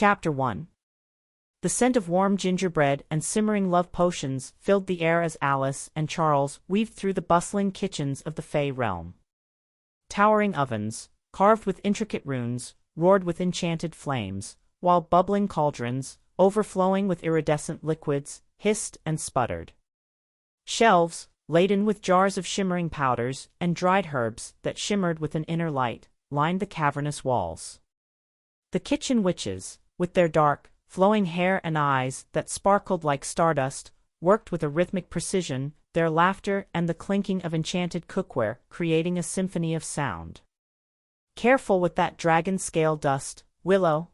Chapter 1. The scent of warm gingerbread and simmering love potions filled the air as Alice and Charles weaved through the bustling kitchens of the Fae realm. Towering ovens, carved with intricate runes, roared with enchanted flames, while bubbling cauldrons, overflowing with iridescent liquids, hissed and sputtered. Shelves, laden with jars of shimmering powders and dried herbs that shimmered with an inner light, lined the cavernous walls. The kitchen witches, with their dark, flowing hair and eyes that sparkled like stardust, worked with a rhythmic precision, their laughter and the clinking of enchanted cookware creating a symphony of sound. "Careful with that dragon-scale dust, Willow."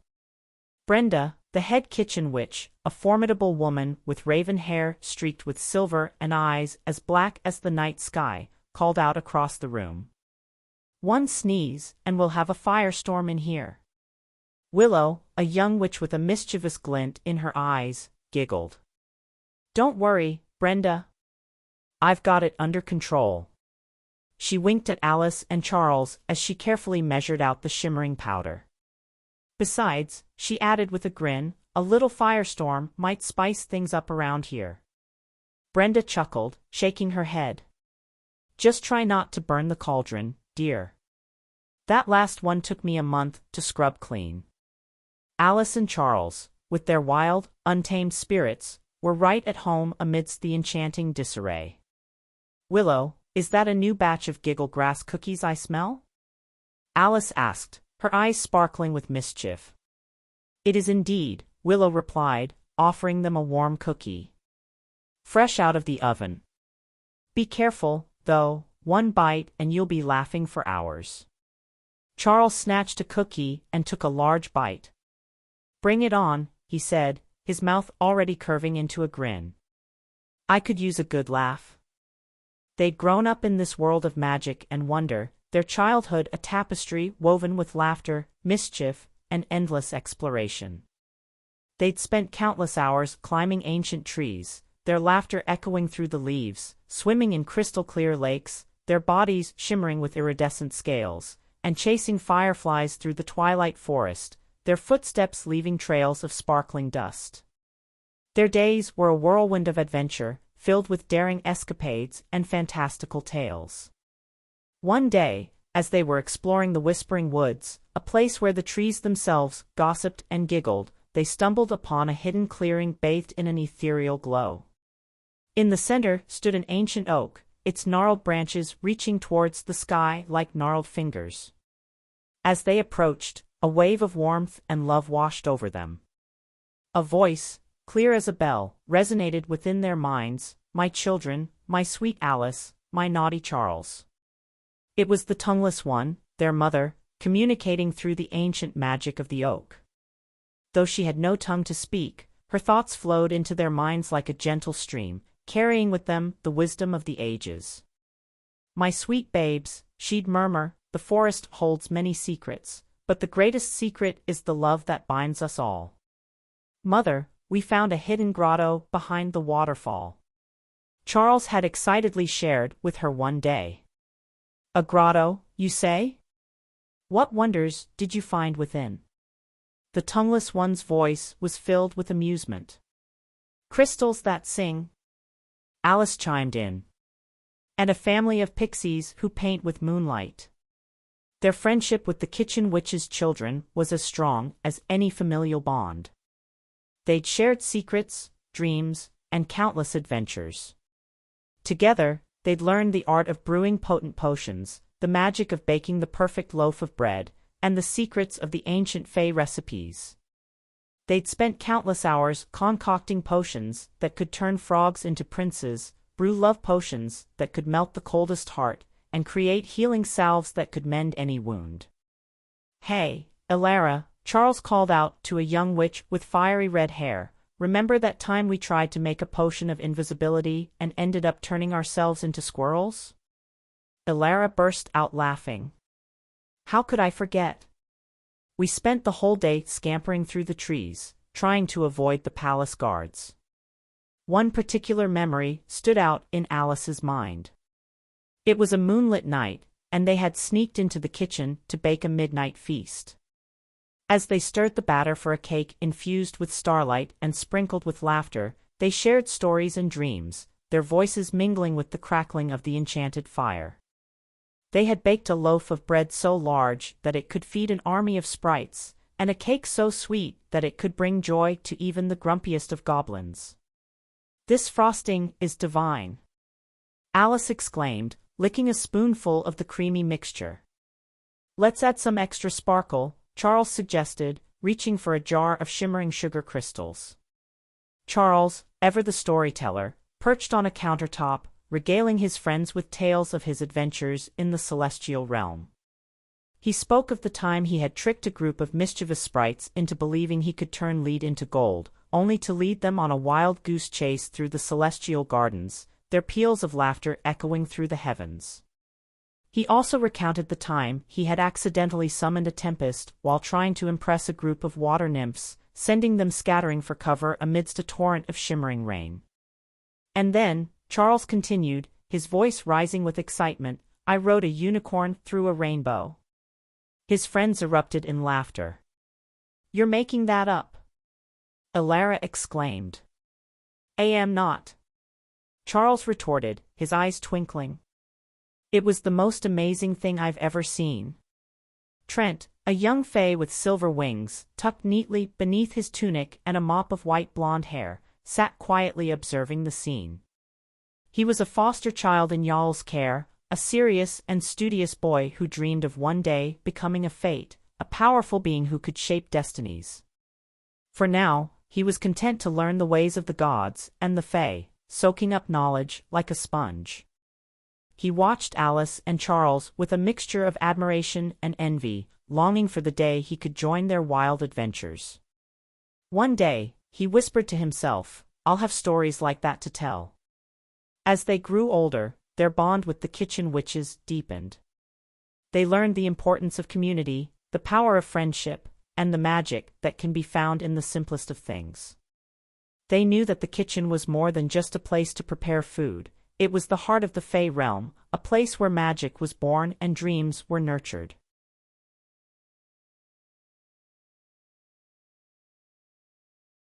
Brenda, the head kitchen witch, a formidable woman with raven hair streaked with silver and eyes as black as the night sky, called out across the room. "One sneeze, and we'll have a firestorm in here." Willow, a young witch with a mischievous glint in her eyes, giggled. "Don't worry, Brenda. I've got it under control." She winked at Alice and Charles as she carefully measured out the shimmering powder. "Besides," she added with a grin, "a little firestorm might spice things up around here." Brenda chuckled, shaking her head. "Just try not to burn the cauldron, dear. That last one took me a month to scrub clean." Alice and Charles, with their wild, untamed spirits, were right at home amidst the enchanting disarray. "Willow, is that a new batch of giggle grass cookies I smell?" Alice asked, her eyes sparkling with mischief. "It is indeed," Willow replied, offering them a warm cookie. "Fresh out of the oven. Be careful, though, one bite and you'll be laughing for hours." Charles snatched a cookie and took a large bite. "Bring it on," he said, his mouth already curving into a grin. "I could use a good laugh." They'd grown up in this world of magic and wonder, their childhood a tapestry woven with laughter, mischief, and endless exploration. They'd spent countless hours climbing ancient trees, their laughter echoing through the leaves, swimming in crystal-clear lakes, their bodies shimmering with iridescent scales, and chasing fireflies through the twilight forest, their footsteps leaving trails of sparkling dust. Their days were a whirlwind of adventure, filled with daring escapades and fantastical tales. One day, as they were exploring the Whispering Woods, a place where the trees themselves gossiped and giggled, they stumbled upon a hidden clearing bathed in an ethereal glow. In the center stood an ancient oak, its gnarled branches reaching towards the sky like gnarled fingers. As they approached, a wave of warmth and love washed over them. A voice, clear as a bell, resonated within their minds, "My children, my sweet Alice, my naughty Charles." It was the tongueless one, their mother, communicating through the ancient magic of the oak. Though she had no tongue to speak, her thoughts flowed into their minds like a gentle stream, carrying with them the wisdom of the ages. "My sweet babes," she'd murmur, "the forest holds many secrets, but the greatest secret is the love that binds us all. Mother, we found a hidden grotto behind the waterfall." Charles had excitedly shared with her one day. "A grotto, you say? What wonders did you find within?" The tongueless one's voice was filled with amusement. "Crystals that sing," Alice chimed in. "And a family of pixies who paint with moonlight." Their friendship with the kitchen witch's children was as strong as any familial bond. They'd shared secrets, dreams, and countless adventures. Together, they'd learned the art of brewing potent potions, the magic of baking the perfect loaf of bread, and the secrets of the ancient Fae recipes. They'd spent countless hours concocting potions that could turn frogs into princes, brew love potions that could melt the coldest heart, and create healing salves that could mend any wound. "Hey, Elara," Charles called out to a young witch with fiery red hair, "remember that time we tried to make a potion of invisibility and ended up turning ourselves into squirrels?" Elara burst out laughing. "How could I forget? We spent the whole day scampering through the trees, trying to avoid the palace guards." One particular memory stood out in Alice's mind. It was a moonlit night, and they had sneaked into the kitchen to bake a midnight feast. As they stirred the batter for a cake infused with starlight and sprinkled with laughter, they shared stories and dreams, their voices mingling with the crackling of the enchanted fire. They had baked a loaf of bread so large that it could feed an army of sprites, and a cake so sweet that it could bring joy to even the grumpiest of goblins. "This frosting is divine," Alice exclaimed, licking a spoonful of the creamy mixture. "Let's add some extra sparkle," Charles suggested, reaching for a jar of shimmering sugar crystals. Charles, ever the storyteller, perched on a countertop, regaling his friends with tales of his adventures in the celestial realm. He spoke of the time he had tricked a group of mischievous sprites into believing he could turn lead into gold, only to lead them on a wild goose chase through the celestial gardens, their peals of laughter echoing through the heavens. He also recounted the time he had accidentally summoned a tempest while trying to impress a group of water nymphs, sending them scattering for cover amidst a torrent of shimmering rain. "And then," Charles continued, his voice rising with excitement, "I rode a unicorn through a rainbow." His friends erupted in laughter. "You're making that up," Elara exclaimed. "I am not," Charles retorted, his eyes twinkling. "It was the most amazing thing I've ever seen." Trent, a young fae with silver wings, tucked neatly beneath his tunic and a mop of white blonde hair, sat quietly observing the scene. He was a foster child in Yawl's care, a serious and studious boy who dreamed of one day becoming a fate, a powerful being who could shape destinies. For now, he was content to learn the ways of the gods and the fae, soaking up knowledge like a sponge. He watched Alice and Charles with a mixture of admiration and envy, longing for the day he could join their wild adventures. One day, he whispered to himself, "I'll have stories like that to tell." As they grew older, their bond with the kitchen witches deepened. They learned the importance of community, the power of friendship, and the magic that can be found in the simplest of things. They knew that the kitchen was more than just a place to prepare food, it was the heart of the Fae realm, a place where magic was born and dreams were nurtured.